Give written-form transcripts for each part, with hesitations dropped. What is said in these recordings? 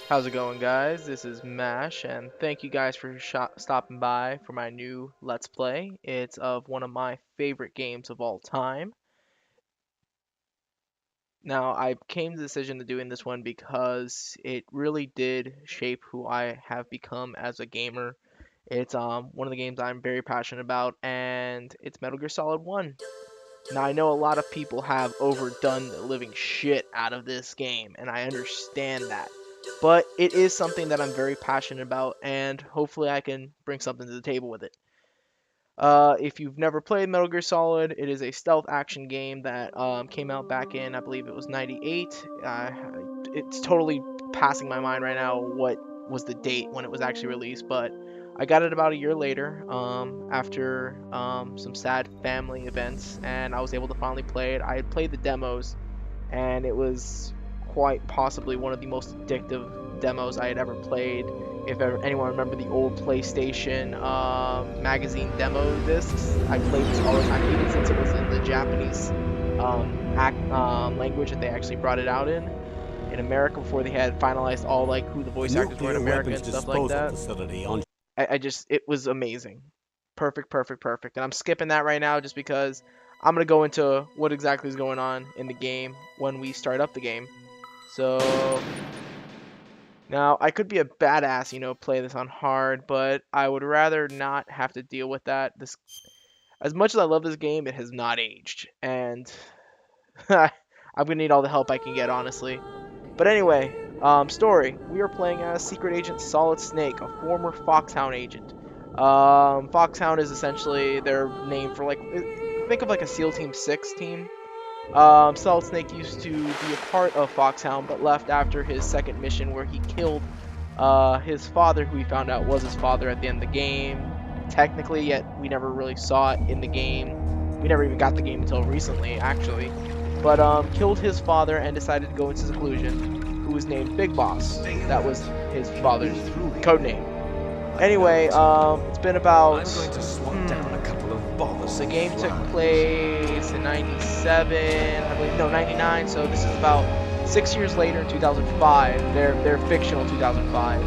How's it going, guys? This is Mash, and thank you guys for stopping by for my new Let's Play. It's of one of my favorite games of all time. Now, I came to the decision to doing this one because it really did shape who I have become as a gamer. It's one of the games I'm very passionate about, and it's Metal Gear Solid 1. Now, I know a lot of people have overdone the living shit out of this game, and I understand that. But it is something that I'm very passionate about, and hopefully I can bring something to the table with it. If you've never played Metal Gear Solid, it is a stealth action game that came out back in, I believe it was 98. It's totally passing my mind right now what was the date when it was actually released, but I got it about a year later after some sad family events, and I was able to finally play it. I had played the demos, and it was quite possibly one of the most addictive demos I had ever played. If ever, anyone remember the old PlayStation magazine demo discs, I played this all the time, even since it was in the Japanese language that they actually brought it out in America before they had finalized all like who the voice actors were in America and stuff like that. It was amazing. Perfect. And I'm skipping that right now just because I'm going to go into what exactly is going on in the game when we start up the game. So now I could be a badass, play this on hard, but I would rather not have to deal with that. As much as I love this game, it has not aged, and I'm gonna need all the help I can get, honestly. But anyway, story. We are playing as Secret Agent Solid Snake, a former Foxhound agent. Foxhound is essentially their name for, like, think of like a SEAL Team 6 team. Solid Snake used to be a part of Foxhound, but left after his second mission where he killed his father, who we found out was his father at the end of the game. Technically, yet we never really saw it in the game. We never even got the game until recently, actually. But killed his father and decided to go into seclusion, who was named Big Boss. That was his father's code name. Anyway, it's been about... The game took place in 97, I believe, no, 99, so this is about 6 years later in 2005, their fictional 2005.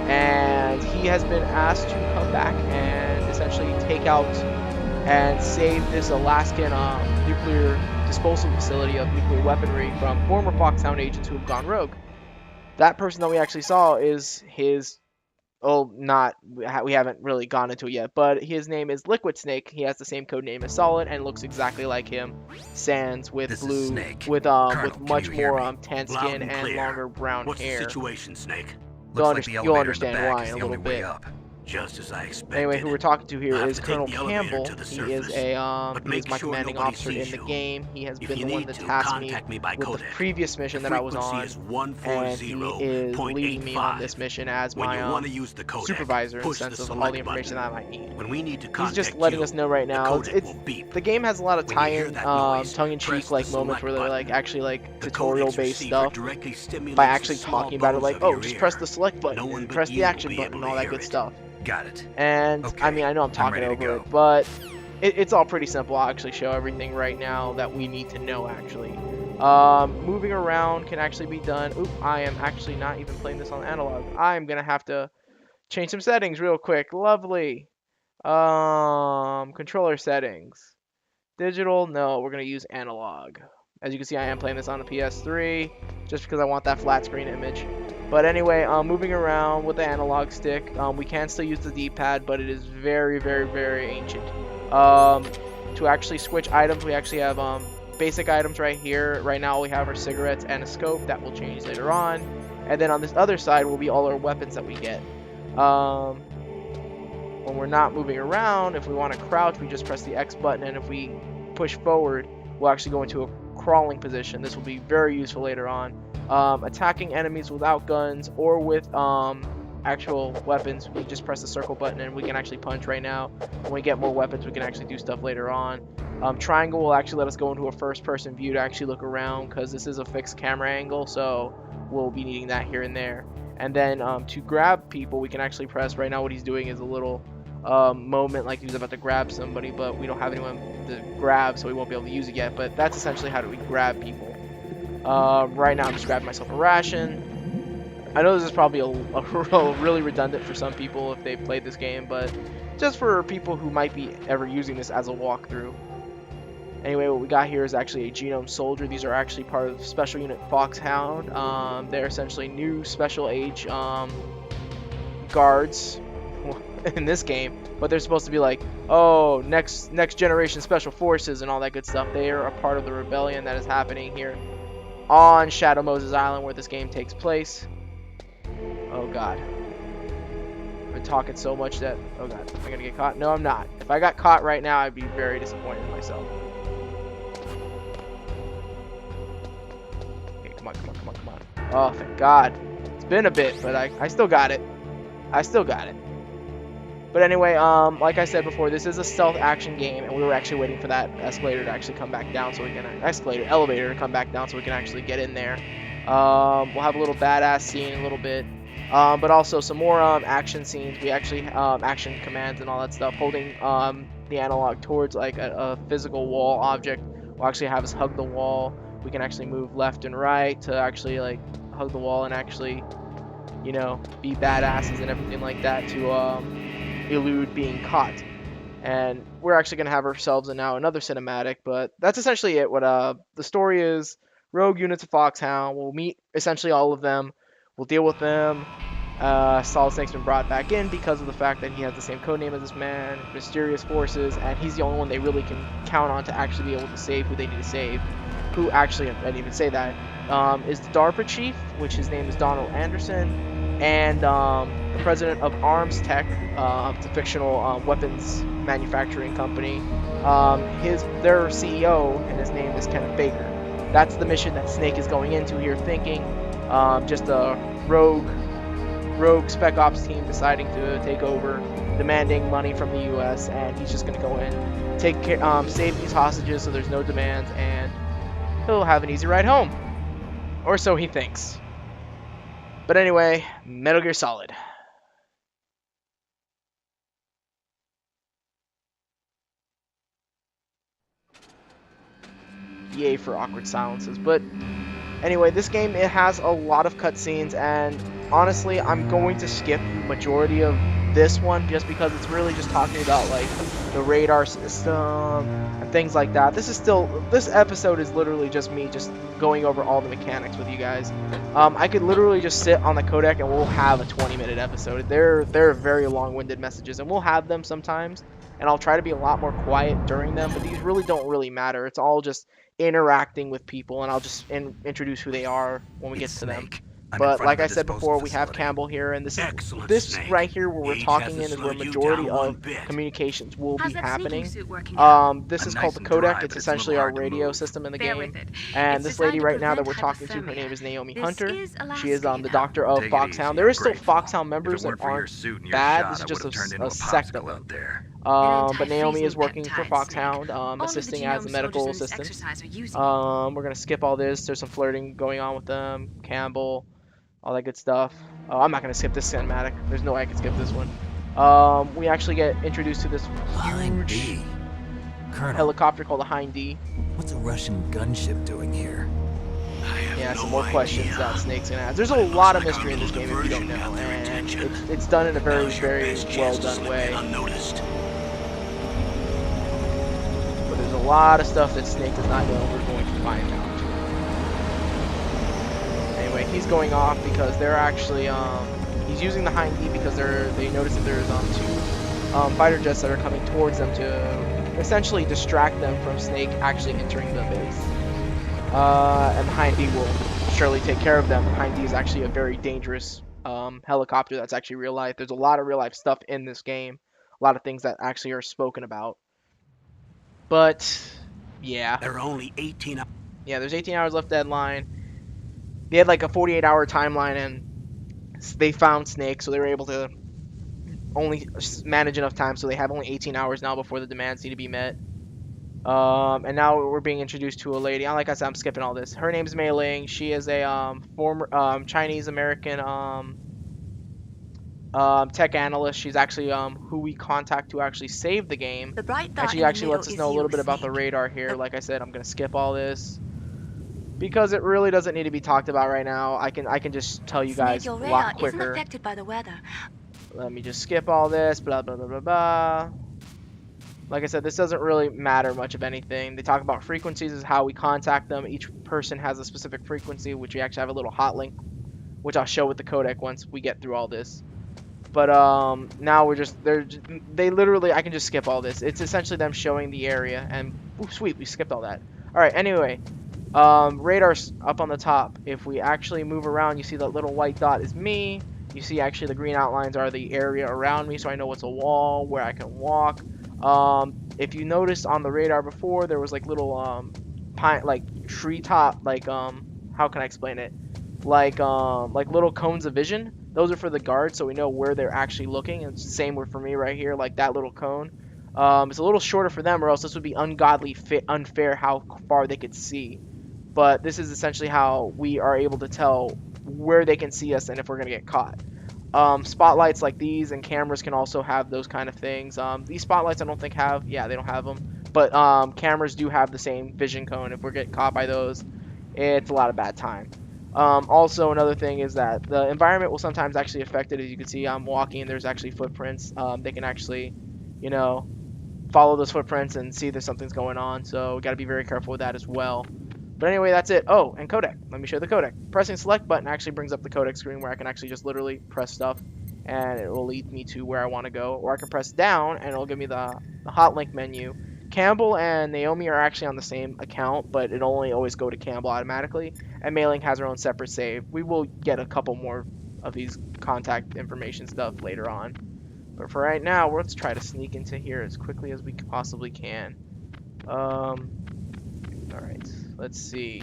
And he has been asked to come back and essentially take out and save this Alaskan nuclear disposal facility of nuclear weaponry from former Foxhound agents who have gone rogue. That person that we actually saw is his... Oh, we haven't really gone into it yet, but his name is Liquid Snake. He has the same code name as Solid and looks exactly like him. Sans with blue, with much more tan skin and longer brown hair. What's the situation, Snake? You'll understand why in a little bit. Just as I expected. Anyway, who we're talking to here is Colonel Campbell. He is my commanding officer in the game. He has been the one that tasked me with the previous mission that I was on, and he is leading me on this mission as my supervisor in the sense of all the information that I might need. He's just letting us know right now. The game has a lot of tie-in, tongue-in-cheek like moments where they're like actually like tutorial-based stuff by actually talking about it, like, oh, just press the select button and press the action button and all that good stuff. Got it. And okay. I mean, I know I'm talking over it, but it's all pretty simple. I'll actually show everything right now that we need to know, actually. Moving around can actually be done. Oop, I am actually not even playing this on analog. I'm gonna have to change some settings real quick. Lovely. Controller settings. Digital, no, we're gonna use analog. As you can see, I am playing this on a PS3 just because I want that flat screen image. But anyway, moving around with the analog stick, we can still use the D-pad, but it is very ancient. To actually switch items, we actually have basic items right here. Right now, all we have are cigarettes and a scope. That will change later on. And then on this other side will be all our weapons that we get. When we're not moving around, if we want to crouch, we just press the X button, and if we push forward, we'll actually go into a crawling position. This will be very useful later on. Attacking enemies without guns or with actual weapons, we just press the circle button and we can actually punch right now. When we get more weapons, we can actually do stuff later on. Triangle will actually let us go into a first-person view to actually look around, because this is a fixed camera angle, so we'll be needing that here and there. And then to grab people, we can actually press. Right now what he's doing is a little moment like he was about to grab somebody, but we don't have anyone to grab, so we won't be able to use it yet. But that's essentially how do we grab people. Right now I'm just grabbing myself a ration. I know this is probably really redundant for some people if they played this game, but just for people who might be ever using this as a walkthrough. Anyway, what we got here is actually a genome soldier. These are actually part of Special Unit Foxhound. They're essentially new special age guards in this game, but they're supposed to be like, oh, next generation special forces and all that good stuff. They are a part of the rebellion that is happening here on Shadow Moses Island, where this game takes place. Oh god, I've been talking so much that, oh god, am I gonna get caught? No, I'm not. If I got caught right now, I'd be very disappointed in myself. Okay, come on. Oh, thank god. It's been a bit, but I still got it. But anyway, like I said before, this is a stealth action game, and we were actually waiting for that escalator to actually come back down so we can, elevator to come back down so we can actually get in there. We'll have a little badass scene in a little bit, but also some more action scenes. We actually, action commands and all that stuff, holding the analog towards like a physical wall object will actually have us hug the wall. We can actually move left and right to actually like hug the wall and actually, you know, be badasses and everything like that to elude being caught. And we're actually going to have ourselves another cinematic, but that's essentially it. What the story is: rogue units of Foxhound. We'll meet essentially all of them. We'll deal with them. Solid Snake's been brought back in because of the fact that he has the same codename as this man, Mysterious Forces, and he's the only one they really can count on to actually be able to save who they need to save. Who actually, I didn't even say that, is the DARPA chief, which his name is Donald Anderson, and the president of Arms Tech, the fictional weapons manufacturing company. Their CEO, and his name is Kenneth Baker. That's the mission that Snake is going into here, thinking just a rogue spec ops team deciding to take over, demanding money from the U.S., and he's just going to go in, take care, save these hostages so there's no demands, and he'll have an easy ride home, or so he thinks. But anyway, Metal Gear Solid. Yay for awkward silences. But anyway, this game, it has a lot of cutscenes, and honestly, I'm going to skip the majority of this one just because it's really just talking about like the radar system and things like that. This episode is literally just me just going over all the mechanics with you guys. I could literally just sit on the codec and we'll have a 20-minute episode. They're very long-winded messages, and we'll have them sometimes, and I'll try to be a lot more quiet during them, but these really don't really matter. It's all just interacting with people, and I'll just introduce who they are when we get to them. But like I said before, we have Campbell here, and this right here where we're talking in is where majority of communications will be happening. This is called the Codec. It's essentially our radio system in the game. And this lady right now that we're talking to, her name is Naomi Hunter. She is the doctor of Foxhound. There is still Foxhound members that aren't bad. This is just a sect of them. But Naomi is working for Foxhound, assisting as a medical assistant. We're gonna skip all this. There's some flirting going on with them. Campbell, all that good stuff. Oh, I'm not gonna skip this cinematic. There's no way I can skip this one. We actually get introduced to this huge helicopter called the Hind D. What's a Russian gunship doing here? Yeah, some more questions that Snake's gonna ask. There's a lot of mystery in this game if you don't know, and it's done in a very well done way. But there's a lot of stuff that Snake does not know, and we're going to find out. Anyway, he's going off because they're actually he's using the Hind D because they notice that there's two fighter jets that are coming towards them to essentially distract them from Snake actually entering the base. And the Hind D will surely take care of them. The Hind D is actually a very dangerous helicopter that's actually real life. There's a lot of real life stuff in this game. A lot of things that actually are spoken about. But, yeah. There are only 18 hours. Yeah, there's 18 hours left deadline. They had like a 48-hour timeline, and they found Snake, so they were able to only manage enough time, so they have only 18 hours now before the demands need to be met. And now we're being introduced to a lady. Like I said, I'm skipping all this. Her name's Mei Ling. She is a former Chinese-American tech analyst. She's actually who we contact to actually save the game. And she actually lets us know a little bit about the radar here. Like I said, I'm going to skip all this. because it really doesn't need to be talked about right now. I can just tell you guys Snake, a your radar lot isn't quicker. affected by the weather. Let me just skip all this. Blah blah blah blah blah. Like I said, this doesn't really matter much of anything. They talk about frequencies is how we contact them. Each person has a specific frequency, which we actually have a little hot link, which I'll show with the codec once we get through all this. But now they literally, I can just skip all this. It's essentially them showing the area, and ooh, sweet, we skipped all that. All right, anyway, radar's up on the top. If we actually move around, you see that little white dot is me. You see actually the green outlines are the area around me, so I know what's a wall, where I can walk. If you noticed on the radar before, there was like little treetop, how can I explain it? Like little cones of vision. Those are for the guards, so we know where they're actually looking. And it's the same for me right here, like that little cone. It's a little shorter for them, or else this would be unfair how far they could see. But this is essentially how we are able to tell where they can see us and if we're gonna get caught. Spotlights like these and cameras can also have those kind of things. These spotlights I don't think have, yeah, they don't have them. But cameras do have the same vision cone. If we're getting caught by those, it's a lot of bad time. Also, another thing is that the environment will sometimes actually affect it. As you can see, I'm walking and there's actually footprints. They can actually, you know, follow those footprints and see that something's going on. So we got to be very careful with that as well. But anyway, that's it. Oh, and codec. Let me show the codec. Pressing select button actually brings up the codec screen where I can actually just literally press stuff and it will lead me to where I want to go. Or I can press down and it'll give me the hot link menu. Campbell and Naomi are actually on the same account, but it'll only always go to Campbell automatically. And Mailing has her own separate save. We will get a couple more of these contact information stuff later on. But for right now, let's try to sneak into here as quickly as we possibly can. Alright, let's see.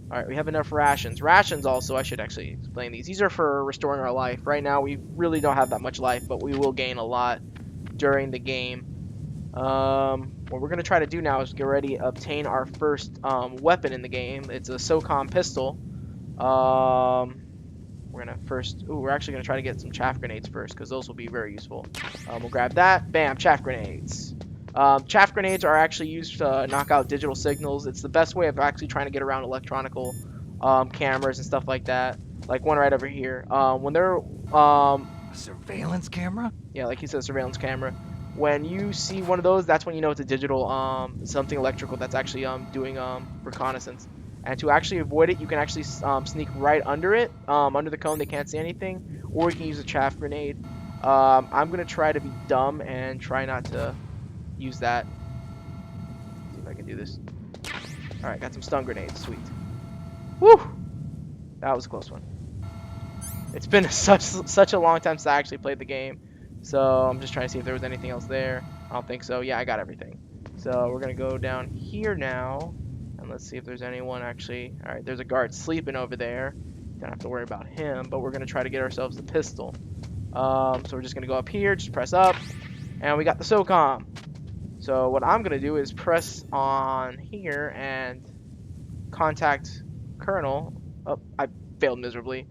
Alright, we have enough rations. Rations also, I should actually explain these. These are for restoring our life. Right now, we really don't have that much life, but we will gain a lot during the game. What we're going to try to do now is get ready to obtain our first weapon in the game. It's a SOCOM pistol. We're going to first... Ooh, we're actually going to try to get some chaff grenades first, because those will be very useful. We'll grab that. Bam, chaff grenades. Chaff grenades are actually used to knock out digital signals. It's the best way of actually trying to get around electronical cameras and stuff like that. Like one right over here. When they're... A surveillance camera? Yeah, like he said, surveillance camera. When you see one of those, that's when you know it's a digital, something electrical that's actually doing reconnaissance. And to actually avoid it, you can actually sneak right under it, under the cone. They can't see anything, or you can use a chaff grenade. I'm gonna try to be dumb and try not to use that. See if I can do this. All right, got some stun grenades. Sweet. Woo! That was a close one. It's been such a long time since I actually played the game. So I'm just trying to see if there was anything else there. I don't think so. Yeah, I got everything. So we're going to go down here now. And let's see if there's anyone actually. All right, there's a guard sleeping over there. Don't have to worry about him. But we're going to try to get ourselves the pistol. So we're just going to go up here. Just press up. And we got the SOCOM. So what I'm going to do is press on here and contact Colonel. Oh, I failed miserably.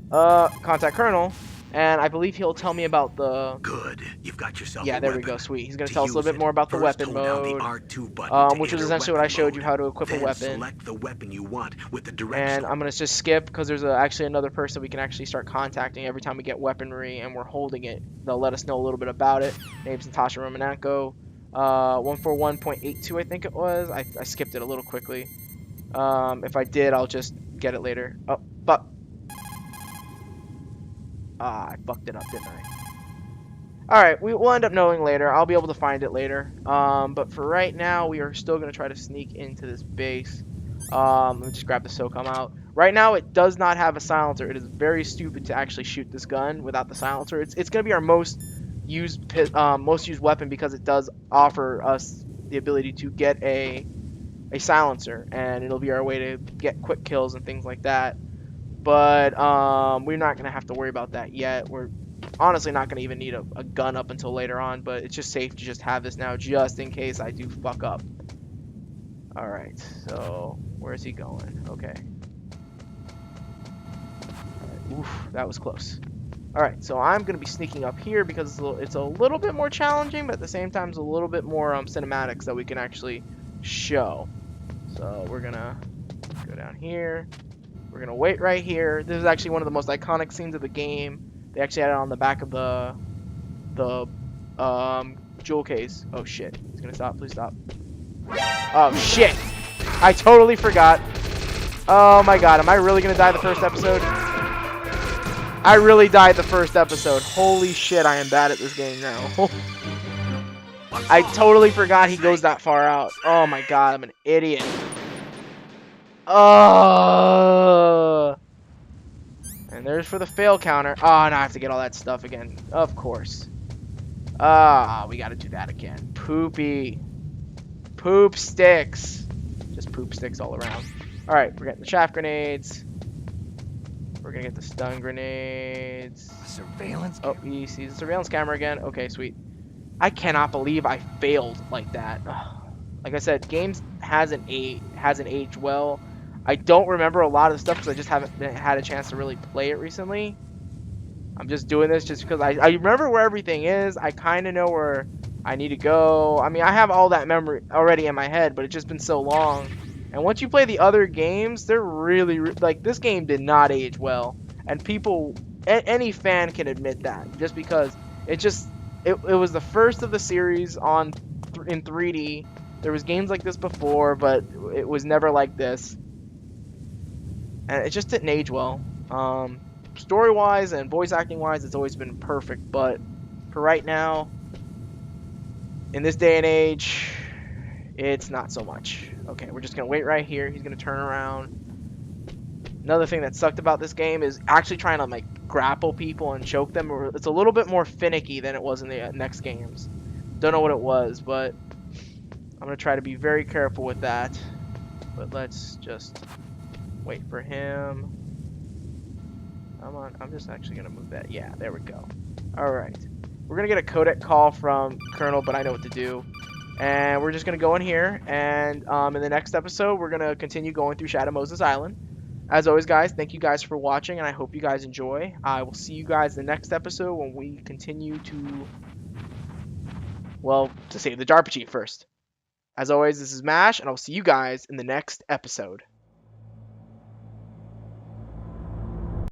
Contact Colonel. And I believe he'll tell me about the... Good. You've got yourself Yeah, a there weapon. we go. Sweet. He's going to tell us a little bit more about the First, weapon hold down mode. the R2 button Which to is enter essentially what I showed weapon you how to equip mode. a weapon. Select the weapon you want with the And directional. I'm going to just skip because there's actually another person we can actually start contacting every time we get weaponry and we're holding it. They'll let us know a little bit about it. Name's Natasha Romanenko. 141.82 I think it was. I skipped it a little quickly. If I did, I'll just get it later. Oh, fuck. I fucked it up, didn't I? Alright, we'll end up knowing later. I'll be able to find it later. But for right now, we are still going to try to sneak into this base. Let me just grab the SOCOM out. Right now, it does not have a silencer. It is very stupid to actually shoot this gun without the silencer. It's going to be our most used weapon because it does offer us the ability to get a silencer. And it'll be our way to get quick kills and things like that. But we're not going to have to worry about that yet. We're honestly not going to even need a gun up until later on, but it's just safe to just have this now just in case I do fuck up. Alright, so where's he going? Okay. Right, oof, that was close. Alright, so I'm going to be sneaking up here because it's a little bit more challenging, but at the same time it's a little bit more cinematics that we can actually show. So we're going to down here. We're gonna wait right here. This is actually one of the most iconic scenes of the game. They actually had it on the back of the jewel case. Oh shit. He's gonna stop. Please stop. Oh shit. I totally forgot. Oh my god. Am I really gonna die the first episode? I really died the first episode. Holy shit, I am bad at this game now. I totally forgot he goes that far out. Oh my god, I'm an idiot. Oh. And there's for the fail counter. Oh, now I have to get all that stuff again. Of course. Ah, we gotta do that again. Poopy. Poop sticks. Just poop sticks all around. Alright, we're getting the chaff grenades. We're gonna get the stun grenades. Surveillance camera. Oh, he sees the surveillance camera again. Okay, sweet. I cannot believe I failed like that. Ugh. Like I said, games hasn't aged well. I don't remember a lot of the stuff because I just haven't had a chance to really play it recently. I'm just doing this just because I remember where everything is. I kind of know where I need to go. I mean, I have all that memory already in my head, but it's just been so long. And once you play the other games, they're really, like, this game did not age well. And people, any fan can admit that. Just because it was the first of the series in 3D. There was games like this before, but it was never like this. And it just didn't age well. Story-wise and voice acting-wise, it's always been perfect. But for right now, in this day and age, it's not so much. Okay, we're just going to wait right here. He's going to turn around. Another thing that sucked about this game is actually trying to, like, grapple people and choke them. It's a little bit more finicky than it was in the next games. Don't know what it was, but I'm going to try to be very careful with that. But let's just wait for him. Come on, I'm just actually going to move that. Yeah, there we go. Alright. We're going to get a codec call from Colonel, but I know what to do. And we're just going to go in here. And in the next episode, we're going to continue going through Shadow Moses Island. As always, guys, thank you guys for watching, and I hope you guys enjoy. I will see you guys in the next episode when we continue to, well, to save the DARPA chief first. As always, this is Mash, and I'll see you guys in the next episode.